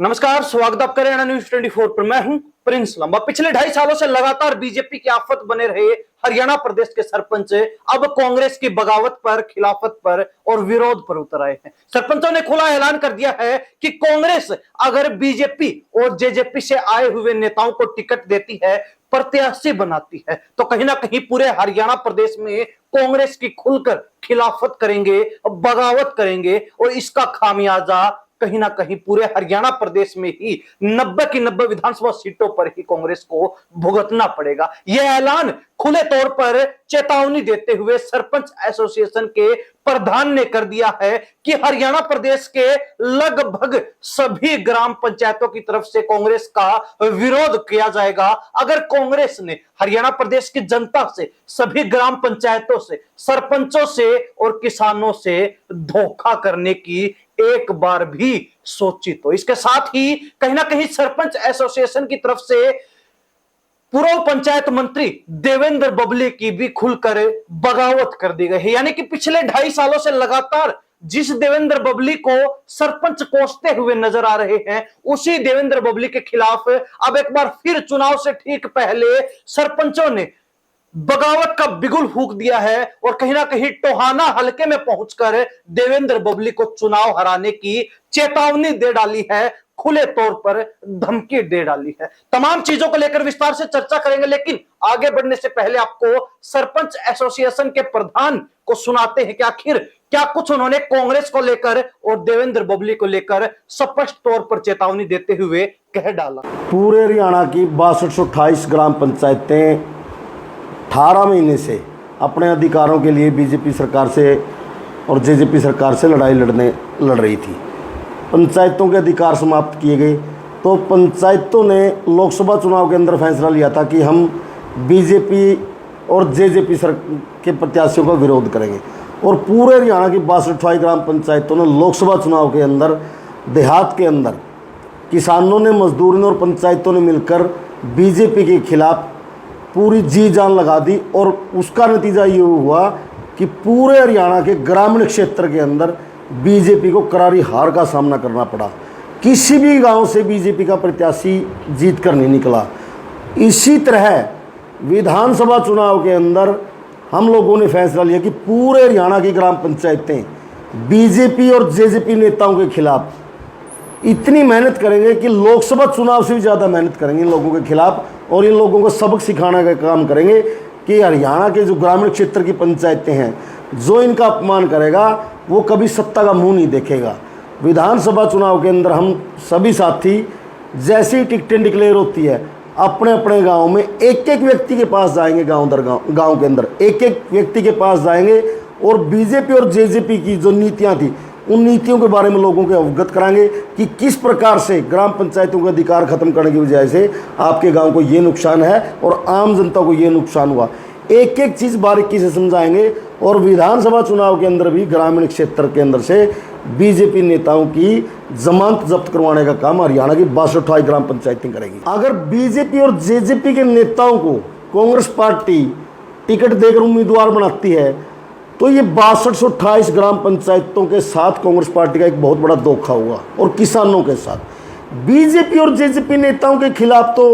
नमस्कार, स्वागत आप करें न्यूज 24 पर। मैं हूं प्रिंस लंबा। पिछले 2.5 सालों से लगातार बीजेपी की आफत बने रहे हरियाणा प्रदेश के सरपंच अब कांग्रेस की बगावत पर, खिलाफत पर और विरोध पर उतर आए हैं। सरपंचों ने खुला ऐलान कर दिया है कि कांग्रेस अगर बीजेपी और जेजेपी से आए हुए नेताओं को टिकट देती है, प्रत्याशी बनाती है, तो कहीं ना कहीं पूरे हरियाणा प्रदेश में कांग्रेस की खुलकर खिलाफत करेंगे, बगावत करेंगे और इसका खामियाजा कहीं ना कहीं पूरे हरियाणा प्रदेश में ही 90 की 90 विधानसभा सीटों पर ही कांग्रेस को भुगतना पड़ेगा। यह ऐलान खुले तौर पर चेतावनी देते हुए सरपंच एसोसिएशन के प्रधान ने कर दिया है कि हरियाणा प्रदेश के लगभग सभी ग्राम पंचायतों की तरफ से कांग्रेस का विरोध किया जाएगा। अगर कांग्रेस ने हरियाणा प्रदेश की जनता से, सभी ग्राम पंचायतों से, सरपंचों से और किसानों से धोखा करने की एक बार भी सोची तो इसके साथ ही कहीं ना कहीं सरपंच एसोसिएशन की तरफ से पूर्व पंचायत मंत्री देवेंद्र बबली की भी खुलकर बगावत कर दी गई है। यानी कि पिछले 2.5 सालों से लगातार जिस देवेंद्र बबली को सरपंच कोसते हुए नजर आ रहे हैं, उसी देवेंद्र बबली के खिलाफ अब एक बार फिर चुनाव से ठीक पहले सरपंचों ने बगावत का बिगुल फूंक दिया है और कहीं ना कहीं टोहाना हलके में पहुंचकर देवेंद्र बबली को चुनाव हराने की चेतावनी दे डाली है, खुले तौर पर धमकी दे डाली है। तमाम चीजों को लेकर विस्तार से चर्चा करेंगे, लेकिन आगे बढ़ने से पहले आपको सरपंच एसोसिएशन के प्रधान को सुनाते हैं कि आखिर क्या कुछ उन्होंने कांग्रेस को लेकर और देवेंद्र बबली को लेकर स्पष्ट तौर पर चेतावनी देते हुए कह डाला। पूरे हरियाणा की 6228 ग्राम पंचायतें 18 महीने से अपने अधिकारों के लिए बीजेपी सरकार से और जेजेपी सरकार से लड़ रही थी। पंचायतों के अधिकार समाप्त किए गए तो पंचायतों ने लोकसभा चुनाव के अंदर फैसला लिया था कि हम बीजेपी और जेजेपी के प्रत्याशियों का विरोध करेंगे और पूरे हरियाणा की 62 ग्राम पंचायतों ने लोकसभा चुनाव के अंदर देहात के अंदर किसानों ने, मजदूरों ने और पंचायतों ने मिलकर बीजेपी के खिलाफ पूरी जी जान लगा दी और उसका नतीजा ये हुआ कि पूरे हरियाणा के ग्रामीण क्षेत्र के अंदर बीजेपी को करारी हार का सामना करना पड़ा। किसी भी गांव से बीजेपी का प्रत्याशी जीत कर नहीं निकला। इसी तरह विधानसभा चुनाव के अंदर हम लोगों ने फैसला लिया कि पूरे हरियाणा की ग्राम पंचायतें बीजेपी और जेजेपी नेताओं के खिलाफ इतनी मेहनत करेंगे कि लोकसभा चुनाव से भी ज़्यादा मेहनत करेंगे इन लोगों के खिलाफ और इन लोगों को सबक सिखाने का काम करेंगे कि हरियाणा के जो ग्रामीण क्षेत्र की पंचायतें हैं, जो इनका अपमान करेगा वो कभी सत्ता का मुंह नहीं देखेगा। विधानसभा चुनाव के अंदर हम सभी साथी जैसे ही टिकटें डिक्लेयर होती है अपने अपने गाँव में एक एक व्यक्ति के पास जाएंगे, गाँव दर गाँव के अंदर एक एक व्यक्ति के पास जाएंगे और बीजेपी और जेजेपी की जो नीतियाँ थी उन नीतियों के बारे में लोगों को अवगत कराएंगे कि किस प्रकार से ग्राम पंचायतों के अधिकार खत्म करने की वजह से आपके गांव को ये नुकसान है और आम जनता को ये नुकसान हुआ। एक एक चीज़ बारीकी से समझाएंगे और विधानसभा चुनाव के अंदर भी ग्रामीण क्षेत्र के अंदर से बीजेपी नेताओं की जमानत जब्त करवाने का काम हरियाणा की 62 ग्राम पंचायतें करेगी। अगर बीजेपी और जेजेपी के नेताओं को कांग्रेस पार्टी टिकट देकर उम्मीदवार बनाती है तो ये 6228 ग्राम पंचायतों के साथ कांग्रेस पार्टी का एक बहुत बड़ा धोखा हुआ और किसानों के साथ। बीजेपी और जेजेपी नेताओं के खिलाफ तो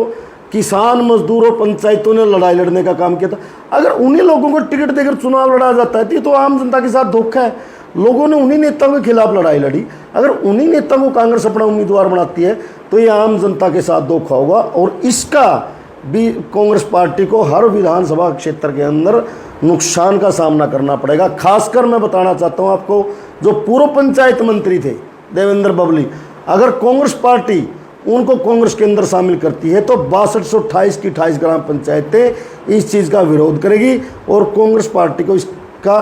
किसान, मजदूर और पंचायतों ने लड़ाई लड़ने का काम किया था। अगर उन्हीं लोगों को टिकट देकर चुनाव लड़ा जाता है तो आम जनता के साथ धोखा है। लोगों ने उन्हीं नेताओं के खिलाफ लड़ाई लड़ी। अगर उन्हीं नेताओं को कांग्रेस अपना उम्मीदवार बनाती है तो ये आम जनता के साथ धोखा होगा और इसका भी कांग्रेस पार्टी को हर विधानसभा क्षेत्र के अंदर नुकसान का सामना करना पड़ेगा। खासकर मैं बताना चाहता हूं आपको, जो पूर्व पंचायत मंत्री थे देवेंद्र बबली, अगर कांग्रेस पार्टी उनको कांग्रेस के अंदर शामिल करती है तो 6228 की 28 ग्राम पंचायतें इस चीज़ का विरोध करेगी और कांग्रेस पार्टी को इसका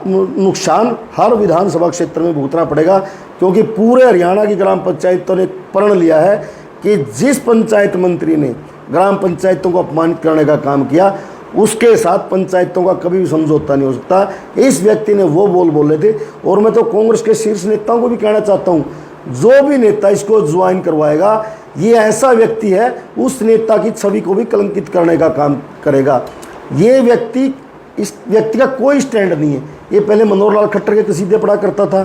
नुकसान हर विधानसभा क्षेत्र में भुगतना पड़ेगा, क्योंकि पूरे हरियाणा की ग्राम पंचायतों ने प्रण लिया है कि जिस पंचायत मंत्री ने ग्राम पंचायतों को अपमानित करने का काम किया उसके साथ पंचायतों का कभी भी समझौता नहीं हो सकता। इस व्यक्ति ने वो बोले थे और मैं तो कांग्रेस के शीर्ष नेताओं को भी कहना चाहता हूँ, जो भी नेता इसको ज्वाइन करवाएगा ये ऐसा व्यक्ति है उस नेता की छवि को भी कलंकित करने का काम करेगा। ये व्यक्ति, इस व्यक्ति का कोई स्टैंड नहीं है। ये पहले मनोहर लाल खट्टर के कसीदे पढ़ा करता था,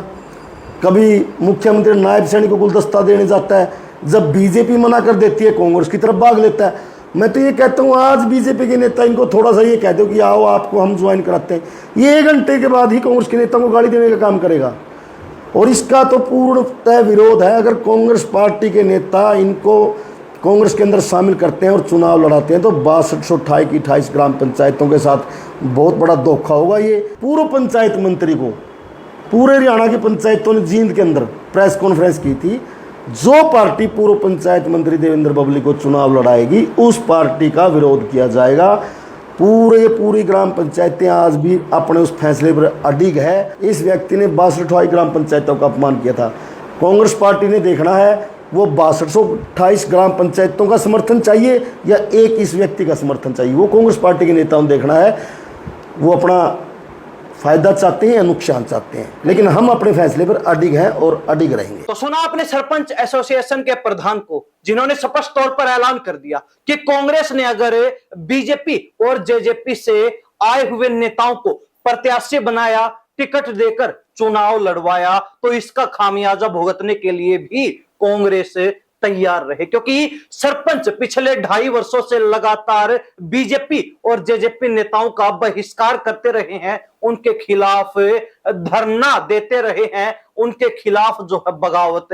कभी मुख्यमंत्री नायब सैनिक को गुलदस्ता देने जाता है, जब बीजेपी मना कर देती है कांग्रेस की तरफ भाग लेता है। मैं तो ये कहता हूँ आज बीजेपी के नेता इनको थोड़ा सा ये कह दो कि आओ आपको हम ज्वाइन कराते हैं, ये 1 घंटे के बाद ही कांग्रेस के नेताओं को गाली देने का काम करेगा। और इसका तो पूर्णतः विरोध है। अगर कांग्रेस पार्टी के नेता इनको कांग्रेस के अंदर शामिल करते हैं और चुनाव लड़ाते हैं तो 6228 की 28 ग्राम पंचायतों के साथ बहुत बड़ा धोखा होगा। ये पूर्व पंचायत मंत्री को पूरे हरियाणा की पंचायतों ने जींद के अंदर प्रेस कॉन्फ्रेंस की थी, जो पार्टी पूर्व पंचायत मंत्री देवेंद्र बबली को चुनाव लड़ाएगी उस पार्टी का विरोध किया जाएगा। पूरी ग्राम पंचायतें आज भी अपने उस फैसले पर अडिग है। इस व्यक्ति ने 6228 ग्राम पंचायतों का अपमान किया था। कांग्रेस पार्टी ने देखना है वो 6228 ग्राम पंचायतों का समर्थन चाहिए या एक इस व्यक्ति का समर्थन चाहिए। वो कांग्रेस पार्टी के नेताओं ने देखना है वो अपना फायदा चाहते हैं या नुकसान चाहते हैं, लेकिन हम अपने फैसले पर अडिग हैं और अडिग रहेंगे। तो सुना आपने सरपंच एसोसिएशन के प्रधान को, जिन्होंने स्पष्ट तौर पर ऐलान कर दिया कि कांग्रेस ने अगर बीजेपी और जेजेपी से आए हुए नेताओं को प्रत्याशी बनाया, टिकट देकर चुनाव लड़वाया, तो इसका खामियाजा भुगतने के लिए भी कांग्रेस तैयार रहे। क्योंकि सरपंच पिछले 2.5 वर्षों से लगातार बीजेपी और जेजेपी नेताओं का बहिष्कार करते रहे हैं, उनके खिलाफ धरना देते रहे हैं, उनके खिलाफ जो है बगावत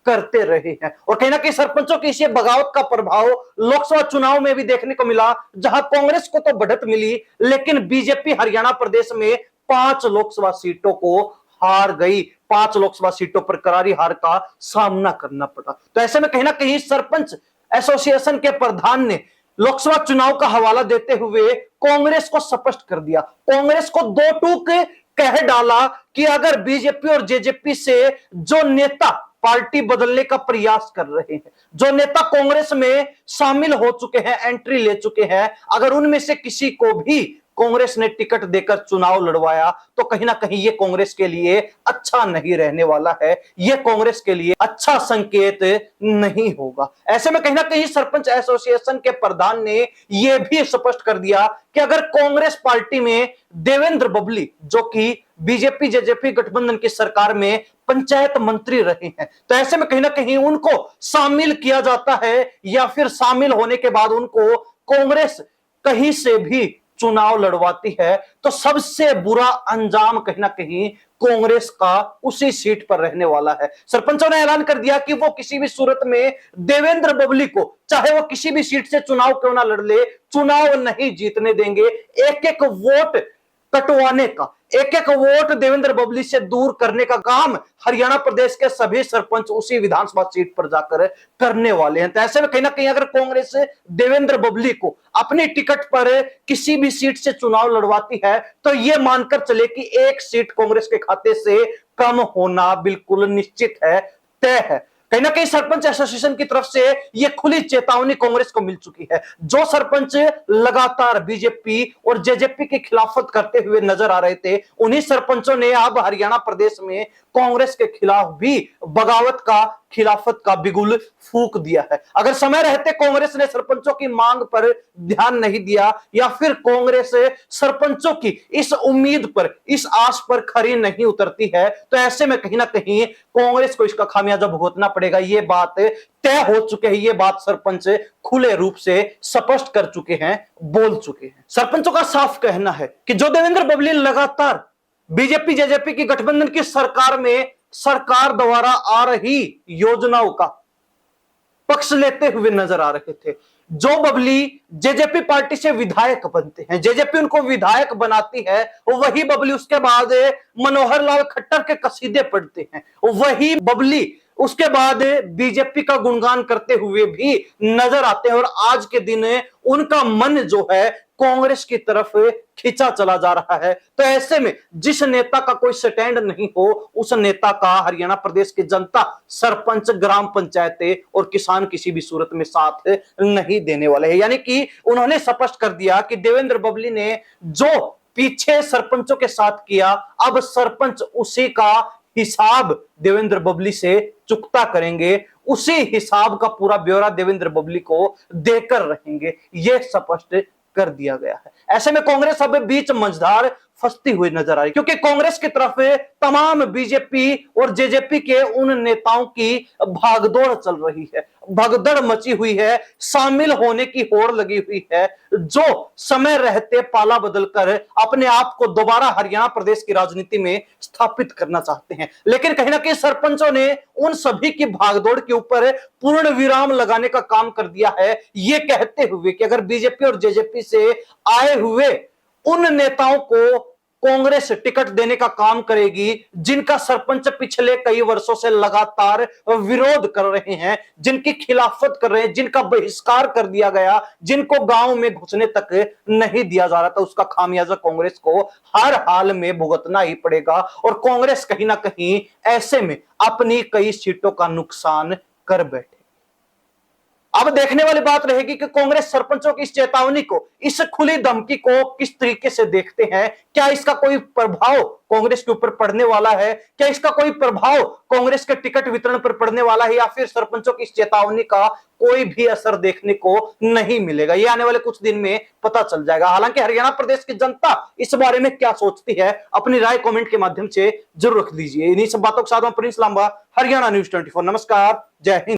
करते रहे हैं। और कहीं ना कहीं सरपंचों की इस बगावत का प्रभाव लोकसभा चुनाव में भी देखने को मिला, जहां कांग्रेस को तो बढ़त मिली लेकिन बीजेपी हरियाणा प्रदेश में 5 लोकसभा सीटों को हार गई। 5 लोकसभा सीटों पर करारी हार का सामना करना पड़ा। तो ऐसे में कहीं ना कहीं सरपंच एसोसिएशन के प्रधान ने लोकसभा चुनाव का हवाला देते हुए कांग्रेस को स्पष्ट कर दिया, कांग्रेस को 2 टूक कह डाला कि अगर बीजेपी और जेजेपी से जो नेता पार्टी बदलने का प्रयास कर रहे हैं, जो नेता कांग्रेस में शामिल हो चुके हैं, एंट्री ले चुके हैं, अगर उनमें से किसी को भी कांग्रेस ने टिकट देकर चुनाव लड़वाया तो कहीं ना कहीं ये कांग्रेस के लिए अच्छा नहीं रहने वाला है, ये कांग्रेस के लिए अच्छा संकेत नहीं होगा। ऐसे में कहीं ना कहीं सरपंच एसोसिएशन के प्रधान ने यह भी स्पष्ट कर दिया कि अगर कांग्रेस पार्टी में देवेंद्र बबली, जो कि बीजेपी जेजेपी गठबंधन की सरकार में पंचायत मंत्री रहे हैं, तो ऐसे में कहीं ना कहीं उनको शामिल किया जाता है या फिर शामिल होने के बाद उनको कांग्रेस कहीं से भी चुनाव लड़वाती है तो सबसे बुरा अंजाम कहीं ना कहीं कांग्रेस का उसी सीट पर रहने वाला है। सरपंचों ने ऐलान कर दिया कि वो किसी भी सूरत में देवेंद्र बबली को, चाहे वो किसी भी सीट से चुनाव क्यों ना लड़ ले, चुनाव नहीं जीतने देंगे। एक एक वोट कटवाने का, एक एक वोट देवेंद्र बबली से दूर करने का काम हरियाणा प्रदेश के सभी सरपंच उसी विधानसभा सीट पर जाकर करने वाले हैं। तो ऐसे में कहीं ना कहीं अगर कांग्रेस देवेंद्र बबली को अपनी टिकट पर किसी भी सीट से चुनाव लड़वाती है तो यह मानकर चले कि एक सीट कांग्रेस के खाते से कम होना बिल्कुल निश्चित है, तय है। कहीं ना कहीं सरपंच एसोसिएशन की तरफ से यह खुली चेतावनी कांग्रेस को मिल चुकी है। जो सरपंच लगातार बीजेपी और जेजेपी की खिलाफत करते हुए नजर आ रहे थे, उन्हीं सरपंचों ने अब हरियाणा प्रदेश में कांग्रेस के खिलाफ भी बगावत का, खिलाफत का बिगुल फूंक दिया है। अगर समय रहते कांग्रेस ने सरपंचों की मांग पर ध्यान नहीं दिया या फिर कांग्रेस सरपंचों की इस उम्मीद पर, इस आस पर खरी नहीं उतरती है, तो ऐसे में कहीं ना कहीं कांग्रेस को इसका खामियाजा भुगतना पड़ेगा। ये बात तय हो चुके हैं, ये बात सरपंच खुले रूप से स्पष्ट कर चुके हैं, बोल चुके हैं। सरपंचों का साफ कहना है कि जो देवेंद्र बबली लगातार बीजेपी जेजेपी की गठबंधन की सरकार में सरकार द्वारा आ रही योजनाओं का पक्ष लेते हुए नजर आ रहे थे, जो बबली जेजेपी पार्टी से विधायक बनते हैं, जेजेपी उनको विधायक बनाती है, वही बबली उसके बाद मनोहर लाल खट्टर के कसीदे पढ़ते हैं, वही बबली उसके बाद बीजेपी का गुणगान करते हुए भी नजर आते हैं। और आज के दिन उनका मन जो है कांग्रेस की तरफ खींचा चला जा रहा है। तो ऐसे में जिस नेता का कोई स्टैंड नहीं हो, उस नेता का हरियाणा प्रदेश की जनता, सरपंच, ग्राम पंचायतें और किसान किसी भी सूरत में साथ नहीं देने वाले हैं। यानी कि उन्होंने स्पष्ट कर दिया कि देवेंद्र बबली ने जो पीछे सरपंचों के साथ किया, अब सरपंच उसी का हिसाब देवेंद्र बबली से चुकता करेंगे, उसी हिसाब का पूरा ब्यौरा देवेंद्र बबली को देकर रहेंगे, यह स्पष्ट कर दिया गया है। ऐसे में कांग्रेस अब बीच मंझधार फंसती हुई नजर आ रही, क्योंकि कांग्रेस की तरफ तमाम बीजेपी और जेजेपी के उन नेताओं की भागदौड़ चल रही है, भगदड़ मची हुई है, शामिल होने की होड़ लगी हुई है, जो समय रहते पाला बदलकर अपने आप को दोबारा हरियाणा प्रदेश की राजनीति में स्थापित करना चाहते हैं। लेकिन कहीं ना कहीं सरपंचों ने उन सभी की भागदौड़ के ऊपर पूर्ण विराम लगाने का काम कर दिया है, यह कहते हुए कि अगर बीजेपी और जेजेपी से आए हुए उन नेताओं को कांग्रेस टिकट देने का काम करेगी जिनका सरपंच पिछले कई वर्षों से लगातार विरोध कर रहे हैं, जिनकी खिलाफत कर रहे हैं, जिनका बहिष्कार कर दिया गया, जिनको गांव में घुसने तक नहीं दिया जा रहा था, उसका खामियाजा कांग्रेस को हर हाल में भुगतना ही पड़ेगा। और कांग्रेस कहीं ना कहीं ऐसे में अपनी कई सीटों का नुकसान कर बैठे। अब देखने वाली बात रहेगी कि कांग्रेस सरपंचों की इस चेतावनी को, इस खुली धमकी को किस तरीके से देखते हैं। क्या इसका कोई प्रभाव कांग्रेस के ऊपर पड़ने वाला है? क्या इसका कोई प्रभाव कांग्रेस के टिकट वितरण पर पड़ने वाला है, या फिर सरपंचों की इस चेतावनी का कोई भी असर देखने को नहीं मिलेगा? ये आने वाले कुछ दिन में पता चल जाएगा। हालांकि हरियाणा प्रदेश की जनता इस बारे में क्या सोचती है, अपनी राय कमेंट के माध्यम से जरूर रख दीजिए। इन्हीं सब बातों के साथ प्रिंस लांबा, हरियाणा न्यूज़ 24। नमस्कार, जय हिंद।